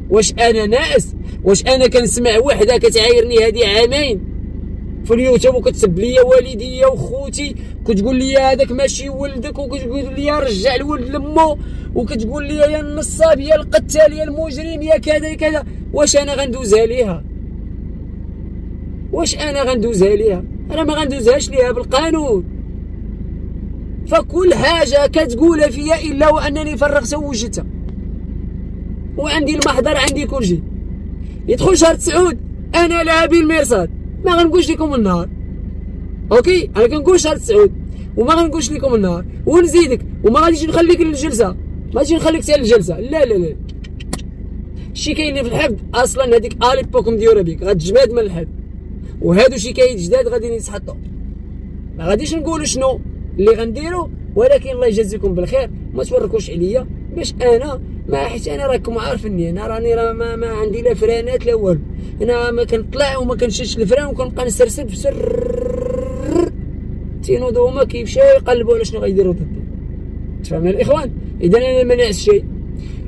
واش انا ناقص؟ واش انا كنسمع وحده كتعايرني هذه عامين في اليوتيوب وكتسب ليا والديا وخوتي، كتقول لي هذاك ماشي ولدك، وكتقول لي رجع الولد لمو، وكتقول لي يا النصاب يا القتال يا المجرم يا كذا يا كذا. واش انا غندوزها ليها؟ واش انا غندوزها ليها؟ انا ما غندوزهاش ليها بالقانون. فكل حاجه كتقولها فيا الا وانني فرغتها ووجدتها، وعندي المحضر عندي كل شيء. يدخل شهر 9 انا لاعبي المرصاد، ما غنقولش لكم النهار، اوكي؟ انا كنقول شهر 9 وما غنقولش لكم النهار، ونزيدك وما غاديش نخليك للجلسه، ما غاديش نخليك حتى للجلسه، لا لا لا. الشكاين اللي في الحفظ اصلا هذيك اليبوكم ديورا بيك غتجماد من الحفظ، وهادو شكايات جداد غادي يتحطوا. ما غاديش نقولوا شنو اللي غنديروا، ولكن الله يجازيكم بالخير ما توركوش عليا باش انا ما، حيت انا راكم عارفيني، انا راني ما عندي لا فرانات لا والو، انا ما كنطلع وما كنشدش الفران وكنبقى نسرسب سر تينوضوا هما كيمشيو يقلبوا على شنو غيديروا ضدي. تفهمنا الاخوان؟ اذا انا ما نعس شيء.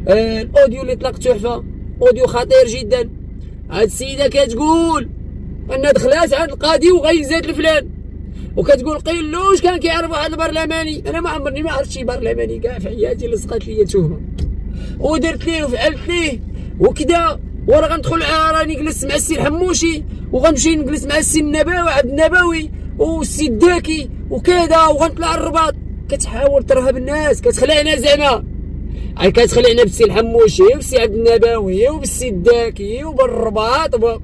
الاوديو اللي طلق تحفه، اوديو خطير جدا. هاد السيده كتقول ان دخلات عند القاضي وغيزات الفلان، وكتقول قيلوش كان كيعرف واحد البرلماني. انا ما عمرني ما عرفت شي برلماني كاع في حياتي اللي لصقات ليا تهمه، ودرت ليه وفعلت ليه وكذا، ولا غندخل راني جلست مع السي الحموشي وغنمشي نجلس مع السي النبوي عبد النبوي والسي الداكي وكذا، وغنطلع الرباط. كتحاول ترهب الناس، كتخلعنا زعما، كتخلعنا بالسي الحموشي وبالسي عبد النبوي وبالسي الداكي وبالرباط.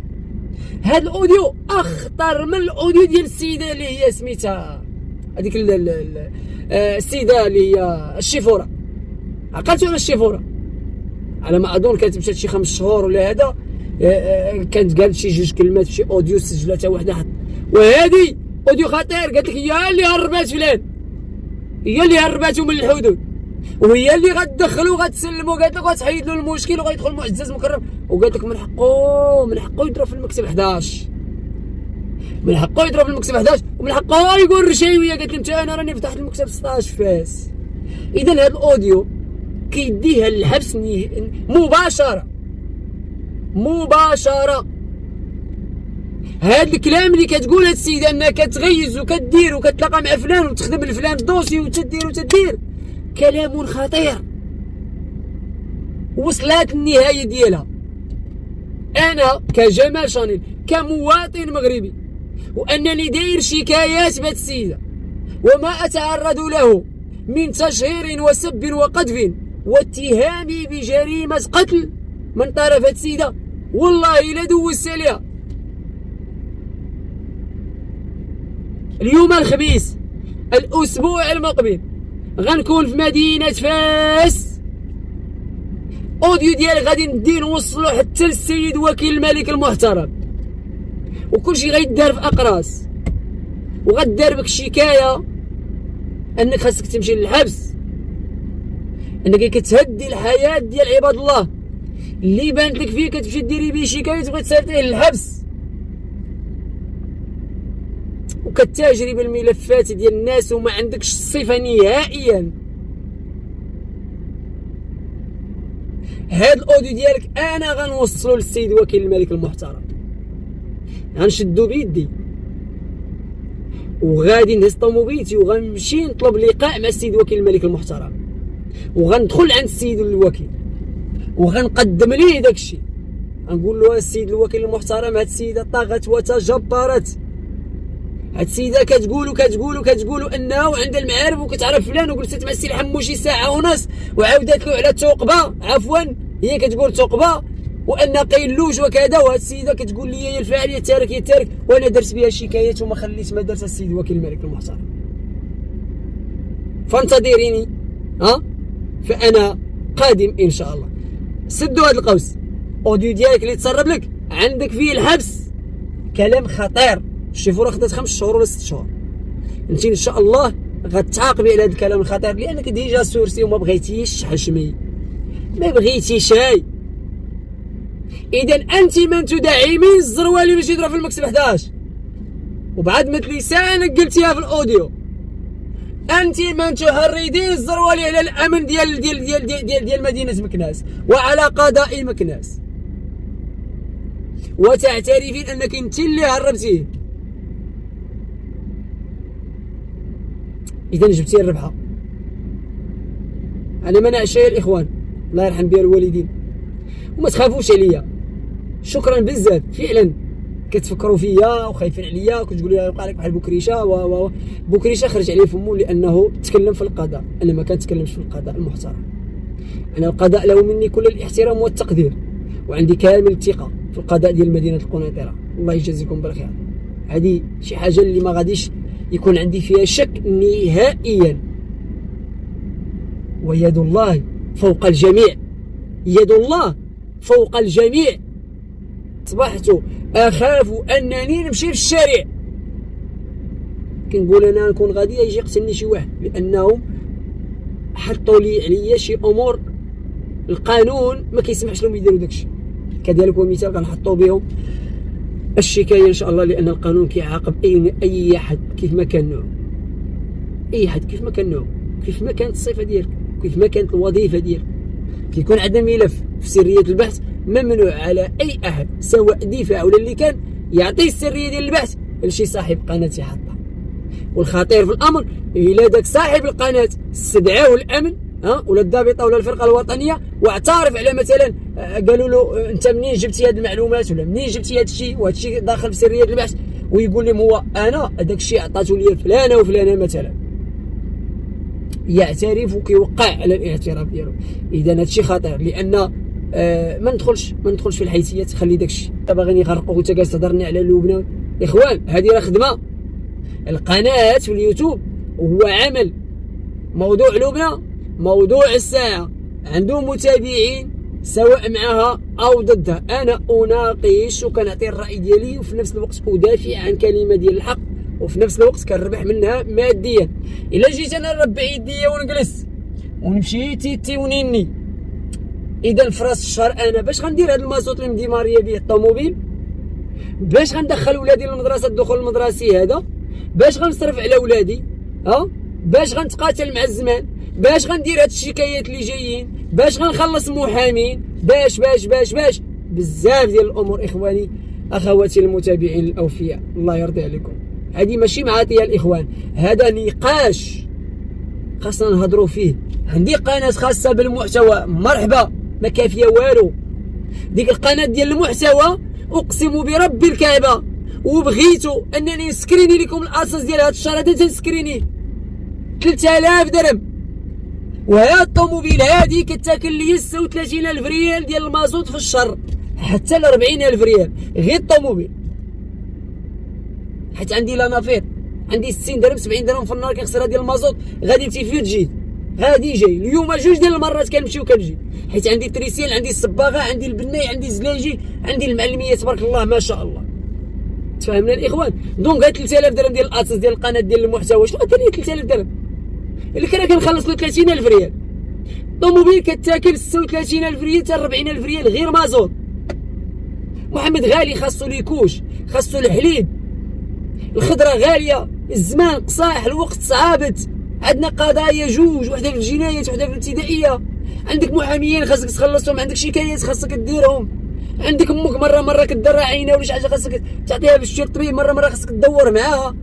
هاد الاوديو اخطر من الاوديو ديال السيده اللي هي سميتها هذيك السيده اللي هي الشيفوره. عقلتوا على الشيفوره؟ على ما اظن كانت مشات شي 5 شهور ولا هذا، كانت قالت شي 2 كلمات في شي اوديو سجلتها وحده، وهذه اوديو خطير. قالت لك هي اللي هربات فلان، هي اللي هرباتو من الحدود، وهي اللي غتدخلو وغتسلمو. قالت لك غتحيد له المشكل وغيدخل معزز مكرم، وقالت لك من حقه يضرب في المكتب 11، من حقه يضرب في المكتب 11، ومن حقه يقول رشاويه. قالت لي انت انا راني فتحت المكتب 16 فاس. اذا هذا الاوديو كيديها للحبس مباشره. هاد الكلام اللي كتقول هاد السيده انها كتغيز وكدير وكتلاقى مع فلان وتخدم لفلان دوسي وتدير كلام خطير. وصلت النهايه ديالها. انا كجمال شانيل كمواطن مغربي، وانني داير شكايات بهاد السيده وما اتعرض له من تشهير وسب وقذف واتهام بجريمه قتل من طرف هاد السيده، والله الا دوزت عليها. اليوم الخميس الاسبوع المقبل غنكون في مدينه فاس. اوديو ديالي غادي ندي نوصلو حتى للسيد وكيل الملك المحترم، وكلشي غيدار في اقراص، وغدار بك شكايه انك خاصك تمشي للحبس، انك كتهدي الحياه ديال عباد الله اللي بانت لك فيه، كتمشي ديري بيه شكايه تبغي تسالتيه للحبس، وكتاجري بالملفات ديال الناس وما عندكش الصفه نهائيا. هاد الاوديو ديالك انا غنوصلو للسيد وكيل الملك المحترم، غنشدو بيدي وغادي نهز طوموبيلتي وغنمشي نطلب لقاء مع السيد وكيل الملك المحترم، وغندخل عند السيد الوكيل وغنقدم ليه داكشي. غنقول له السيد الوكيل المحترم، هاد السيده طغت وتجبرت، هاد السيده كتقول انه عندها المعارف وكتعرف فلان، وجلست مع السي الحموشي ساعه ونص وعاودت له على التوقبه، عفوا هي كتقول توقبه، وان قيلوش وكذا. وهاد السيده كتقول لي هي الفاعل يا التارك، وانا درت بها شكايات وما خليت ما درتها السيد وكيل الملك المحترم. فانتظريني، فانا قادم ان شاء الله. سدوا هاد القوس، اوديو ديالك اللي تسرب لك عندك فيه الحبس، كلام خطير. الشيفوره خدات 5 شهور ولا 6 شهور، انت ان شاء الله غتعاقبي على هذا الكلام الخطير، لانك ديجا سورسي وما بغيتيش حشمي، ما بغيتيش شي. اذا انت من تدعمين الزروالي باش يضرب في المكتب 11، وبعد لسانك قلتيها في الاوديو، انت من تهردين الزروالي على الامن ديال مدينه مكناس وعلى قضاء مكناس. وتعترفين انك انت اللي هربتيه. اذا جبتي الربحه. انا ما نعشى الاخوان، الله يرحم بها الوالدين، وما تخافوش عليا، شكرا بزاف فعلا كتفكروا فيا وخايفين عليا، كتقولوا لي وقع لك بحال بوكريشه بوكريشه خرج عليه فمو لانه تكلم في القضاء. انا ما كنتكلمش في القضاء المحترم، انا القضاء له مني كل الاحترام والتقدير، وعندي كامل الثقه في القضاء ديال مدينه القنيطره، الله يجازيكم بالخير. هذه شي حاجه اللي ما غاديش يكون عندي فيها شك نهائيا. ويد الله فوق الجميع، يد الله فوق الجميع. اصبحت اخاف انني نمشي في الشارع، كنقول انا نكون غادي يجي يقتلني شي واحد، لانهم حطوا لي عليا شي امور القانون ما كيسمحش لهم يديروا داكشي. كذلك ومثال كنحطوا بهم الشكايه ان شاء الله، لان القانون كيعاقب اي حد كيف ما كان نوع، اي حد كيف ما كان نوع، كيف ما كانت الصفه ديالك، كيف ما كانت الوظيفه ديالك. كيكون عندنا ملف في سريه البحث ممنوع على اي احد سواء دفاع ولا اللي كان يعطي السريه ديال البحث لشي صاحب قناه يحطها. والخطير في الامر الا داك صاحب القناه استدعاه الامن ولا الضابطه ولا الفرقه الوطنيه واعترف على مثلا، قالوا له انت منين جبتي هذه المعلومات ولا منين جبتي هذا الشيء وهذا الشيء داخل في سريه البحث، ويقول لهم هو انا هذاك الشيء عطاته لي فلانه وفلانه مثلا، يعترف وكيوقع على الاعتراف ديالو. اذا هذا الشيء خطير، لان ما ندخلش في الحيثيات، خلي داك الشيء. باغيين يغرقوك وانت جالس تهضرني على لبنان. اخوان هذه راه خدمه، القناه في اليوتيوب هو عمل. موضوع لبنان موضوع الساعه، عنده متابعين سواء معها او ضدها. انا اناقش وكنعطي الراي ديالي، وفي نفس الوقت ادافع عن كلمه ديال الحق، وفي نفس الوقت كنربح منها ماديا. الا جيت انا نربع يديا ونجلس ونمشي تيتي ونيني، اذا في راس الشهر انا باش غندير هذا المازوط اللي مديماريه به الطوموبيل، باش غندخل ولادي للمدرسه الدخول المدرسي هذا، باش غنصرف على ولادي، باش غنتقاتل مع الزمان، باش غندير هاد الشكايات اللي جايين، باش غنخلص محامين، باش بزاف ديال الامور. اخواني اخواتي المتابعين الاوفياء، الله يرضي عليكم، هذه ماشي معاطيه الاخوان، هذا نقاش خاصنا نهضروا فيه. عندي قناه خاصه بالمحتوى، مرحبا، ما كافيه والو. ديك القناه ديال المحتوى اقسم برب الكعبه وبغيتوا انني نسكريني لكم الاساس ديال هذا الشهر هذا، تنسكرينيه 3000 درهم. وهي الطوموبيل هذه كتاكل لي 36,000 ريال ديال المازوت في الشهر، حتى ل 40,000 ريال غير الطوموبيل. حيت عندي لانافير، عندي 60 درهم 70 درهم في النهار كنخسرها ديال المازوت، غادي تيفيو تجي غادي جاي. اليوم جوج ديال المرات كنمشي وكنجي، حيت عندي تريسيل، عندي الصباغه، عندي البناي، عندي الزلاجي، عندي المعلميه تبارك الله ما شاء الله. تفهمنا الاخوان؟ دونك هاد 3000 درهم ديال الاساس ديال القناه ديال المحتوى، شنو دير لي 3000 درهم؟ اللي كان كنخلص له 30,000 ريال. الطوموبيل كتاكل 36,000 ريال حتى 40,000 ريال غير مازوت. محمد غالي خاصو ليكوش، خاصو الحليب، الخضره غاليه، الزمان قصاح، الوقت صعابت، عندنا قضايا جوج، وحده في الجنايات وحده في الابتدائيه، عندك محاميين خاصك تخلصهم، عندك شكايات خاصك ديرهم، عندك امك مره كدير عينها ولا شي حاجه خاصك تعطيها باش تمشي للطبيب، مره خاصك تدور معاها.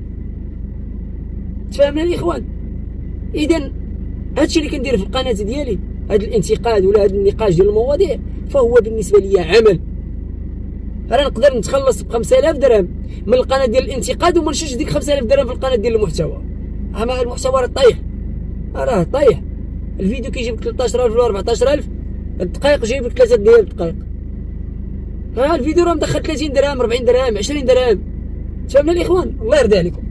تفهمنا الاخوان؟ اذا هادشي اللي كندير في القناه ديالي، هاد الانتقاد ولا هاد النقاش ديال المواضيع، فهو بالنسبه لي عمل. انا نقدر نتخلص ب 5000 درهم من القناه ديال الانتقاد وما نشوفش ديك 5000 درهم في القناه ديال المحتوى. اما المحتوى راه طايح، راه طايح. الفيديو كيجيب 13,000 ولا 14,000، الدقائق جايب 3 ديال الدقائق. الفيديو راه مدخل 30 درهم 40 درهم 20 درهم. تفهمنا الاخوان؟ الله يرضي عليكم.